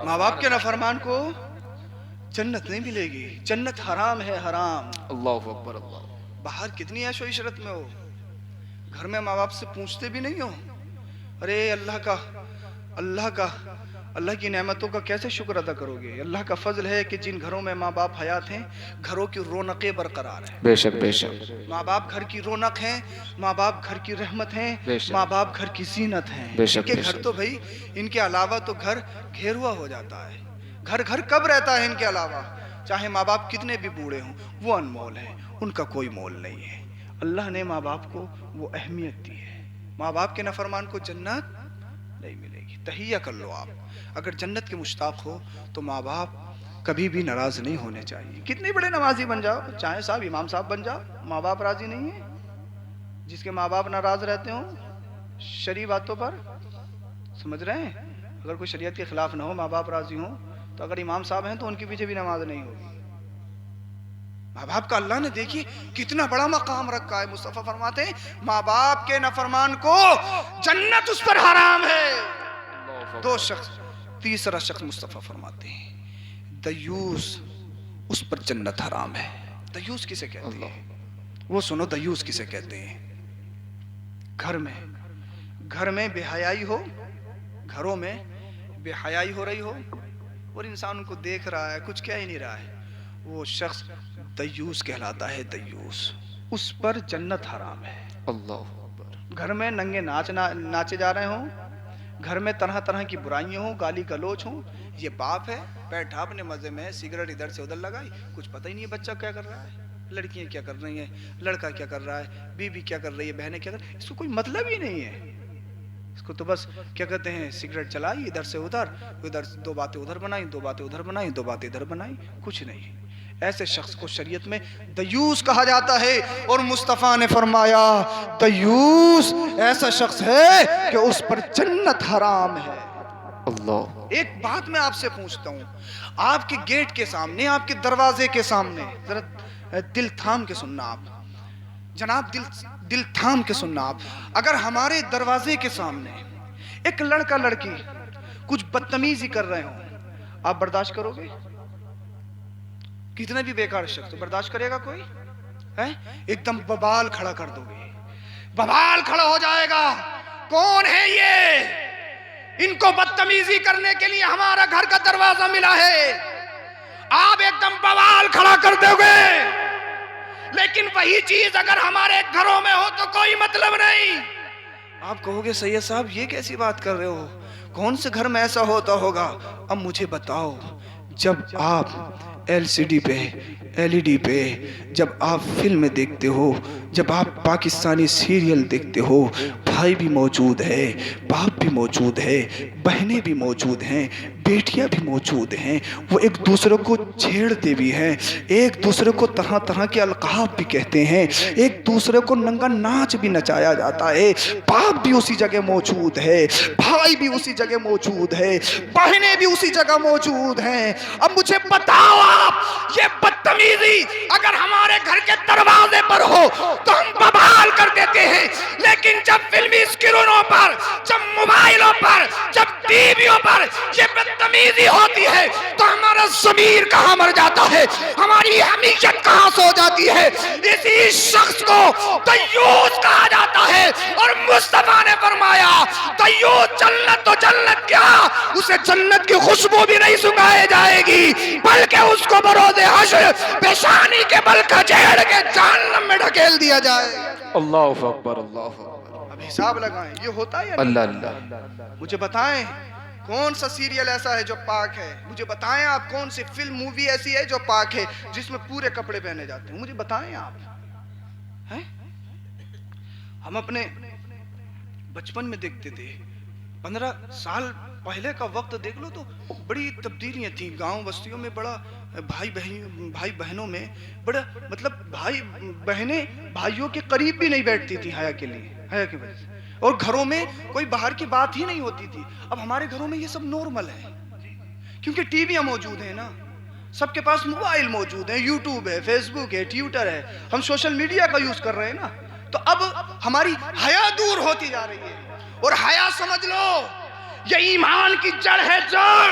ماں باپ کے نافرمان کو جنت نہیں ملے گی، جنت حرام ہے، حرام۔ اللہ اکبر اللہ۔ باہر کتنی عیش و عشرت میں ہو، گھر میں ماں باپ سے پوچھتے بھی نہیں ہو، ارے اللہ کی نعمتوں کا کیسے شکر ادا کرو گے؟ اللہ کا فضل ہے کہ جن گھروں میں ماں باپ حیات ہیں گھروں کی رونقیں برقرار ہیں۔ بے شک بے شک ماں باپ گھر کی رونق ہیں، ماں باپ گھر کی رحمت ہیں، بے شک۔ ماں باپ گھر کی زینت ہیں۔ بے ان شک کے بے گھر شک۔ تو بھائی ان کے علاوہ تو گھر گھیروا ہو جاتا ہے۔ گھر کب رہتا ہے ان کے علاوہ؟ چاہے ماں باپ کتنے بھی بوڑھے ہوں، وہ انمول ہیں، ان کا کوئی مول نہیں ہے۔ اللہ نے ماں باپ کو وہ اہمیت دی ہے۔ ماں باپ کے نافرمان کو جنت نہیں ملے گی۔ تہیہ کر لو آپ، اگر جنت کے مشتاق ہو تو ماں باپ کبھی بھی ناراض نہیں ہونے چاہیے۔ کتنے بڑے نمازی بن جاؤ، چاہے صاحب امام صاحب بن جاؤ، ماں باپ راضی نہیں ہیں۔ جس کے ماں باپ ناراض رہتے ہوں شرعی باتوں پر، سمجھ رہے ہیں، اگر کوئی شریعت کے خلاف نہ ہو، ماں باپ راضی ہوں، تو اگر امام صاحب ہیں تو ان کے پیچھے بھی نماز نہیں ہوگی۔ ماں باپ کا اللہ نے دیکھیے کتنا بڑا مقام رکھا ہے۔ مصطفیٰ فرماتے ہیں ماں باپ کے نافرمان کو جنت اس پر حرام ہے۔ دو شخص، تیسرا شخص مصطفیٰ فرماتے ہیں دیوس، اس پر جنت حرام ہے۔ دیوس کسے کہتے ہیں؟ وہ سنو دیوس کسے کہتے ہیں؟ گھر میں بے حیائی ہو، گھروں میں بے حیائی ہو رہی ہو اور انسان ان کو دیکھ رہا ہے، کچھ کہہ ہی نہیں رہا ہے، وہ شخص دیوس کہلاتا ہے۔ دیوس، اس پر جنت حرام ہے۔ اللہ اکبر۔ گھر میں ننگے ناچے جا رہے ہوں، گھر میں طرح طرح کی برائیاں ہوں، گالی گلوچ ہوں، یہ باپ ہے بیٹھا اپنے مزے میں، سگریٹ ادھر سے ادھر لگائی، کچھ پتہ ہی نہیں ہے بچہ کیا کر رہا ہے، لڑکیاں کیا کر رہی ہیں، لڑکا کیا کر رہا ہے، بیوی کیا کر رہی ہے، بہنیں کیا کر رہی ہیں، اس کو کوئی مطلب ہی نہیں ہے۔ اس کو تو بس کیا کہتے ہیں، سگریٹ چلائی ادھر سے ادھر دو باتیں ادھر بنائی، دو باتیں ادھر بنائی، دو باتیں ادھر بنائی، کچھ نہیں۔ ایسے شخص کو شریعت میں دیوس کہا جاتا ہے، اور مصطفیٰ نے فرمایا دیوس ایسا شخص ہے کہ اس پر جنت حرام ہے۔ اللہ۔ ایک بات میں آپ سے پوچھتا ہوں، آپ کے گیٹ کے سامنے، آپ کے دروازے کے سامنے، ذرا دل تھام کے سننا آپ جناب، دل تھام کے سننا آپ، اگر ہمارے دروازے کے سامنے ایک لڑکا لڑکی کچھ بدتمیزی کر رہے ہوں، آپ برداشت کرو گے؟ کتنے بھی بیکار شخص برداشت کرے گا کوئی؟ ایک دم ببال کھڑا کر دو گے، ببال کھڑا ہو جائے گا، کون ہے یہ؟ ان کو بدتمیزی کرنے کے لیے ہمارا گھر کا دروازہ ملا ہے، آپ ایک دم بوال کھڑا کر دو گے۔ لیکن وہی چیز اگر ہمارے گھروں میں ہو تو کوئی مطلب نہیں۔ آپ کہو گے سید صاحب یہ کیسی بات کر رہے ہو، کون سے گھر میں ایسا ہوتا ہوگا؟ اب مجھے بتاؤ، جب آپ ایل سی ڈی پہ، ایل ای ڈی پہ جب آپ فلم دیکھتے ہو، جب آپ پاکستانی سیریل دیکھتے ہو، بھائی بھی موجود ہے، باپ بھی موجود ہے، بہنیں بھی موجود ہیں، بیٹیاں بھی موجود ہیں، وہ ایک دوسرے کو چھیڑتے بھی ہیں، ایک دوسرے کو طرح طرح کے القاب بھی کہتے ہیں، ایک دوسرے کو ننگا ناچ بھی نچایا جاتا ہے، باپ بھی اسی جگہ موجود ہے، بھائی بھی اسی جگہ موجود ہے، بہنیں بھی اسی جگہ موجود ہیں۔ اب مجھے بتاؤ آپ، یہ بدتمیزی اگر ہمارے گھر کے دروازے پر ہو تو ہم ببال کر دیتے ہیں، لیکن جب فلمی اسکرینوں پر، جب موبائلوں پر، جب ٹی ویوں پر یہ بدتمیزی ہوتی ہے تو ہمارا ضمیر کہاں مر جاتا ہے، ہماری حمیت کہاں سو جاتی ہے۔ اسی شخص کو دیوس کہا جاتا ہے، اور مصطفیٰ نے فرمایا دیوس جنت تو جنت کیا، اسے جنت کی خوشبو بھی نہیں سنگھائی جائے گی، بلکہ اس کو بروز حشر پیشانی کے بل کھچیڑ کے جہنم میں ڈھکیل دیا جائے۔ اللہ اکبر اللہ اکبر۔ اب حساب لگائیں، یہ ہوتا ہے یا اللہ نہیں؟ اللہ۔ مجھے بتائیں کون سا سیریل ایسا ہے جو پاک ہے؟ مجھے بتائیں آپ کون سی فلم مووی ایسی ہے جو پاک ہے، جس میں پورے کپڑے پہنے جاتے ہیں؟ مجھے بتائیں آپ۔ ہم اپنے بچپن میں دیکھتے تھے، 15 سال پہلے کا وقت دیکھ لو تو بڑی تبدیلیاں تھیں گاؤں بستیوں میں، بڑا بھائی بہنوں میں بڑا مطلب بھائی بہنیں بھائیوں کے قریب بھی نہیں بیٹھتی تھی حیا کے لیے، حیا کی وجہ سے، اور گھروں میں کوئی باہر کی بات ہی نہیں ہوتی تھی۔ اب ہمارے گھروں میں یہ سب نارمل ہے، کیونکہ ٹی ویاں موجود ہیں نا، سب کے پاس موبائل موجود ہے، یوٹیوب ہے، فیس بک ہے، ٹویٹر ہے، ہم سوشل میڈیا کا یوز کر رہے ہیں نا، تو اب ہماری حیا دور ہوتی جا رہی ہے۔ اور حیا سمجھ لو یہ ایمان کی جڑ ہے، جڑ۔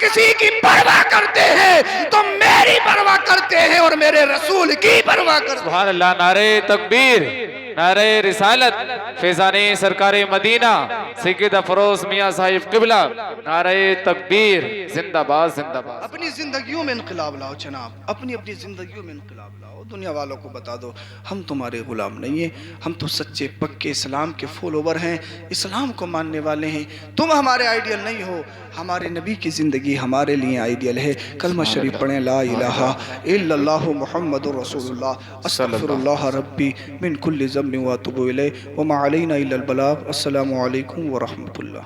کسی کی پرواہ کرتے ہیں تو میری پرواہ کرتے ہیں اور میرے رسول کی پرواہ کرتے ہیں. سبحان اللہ. نعرہ تکبیر، نعرہ رسالت، فیضان سرکار مدینہ سید افروز میاں صاحب قبلہ. نعرہ تکبیر، زندہ باد زندہ باد. اپنی زندگیوں میں انقلاب لاؤ جناب، اپنی زندگیوں میں انقلاب لاؤ. دنیا والوں کو بتا دو ہم تمہارے غلام نہیں ہیں، ہم تو سچے پکے اسلام کے فالوور ہیں، اسلام کو ماننے والے ہیں. تم ہمارے آئیڈیل نہیں ہو، ہمارے نبی کی زندگی ہمارے لیے آئیڈیل ہے. کلمہ شریف پڑھیں، لا الہ الا اللہ محمد رسول اللہ، استغفر اللہ ربی من کل ذنب واتوب الیہ وما علینا الا البلاغ. السلام علیکم ورحمۃ اللہ.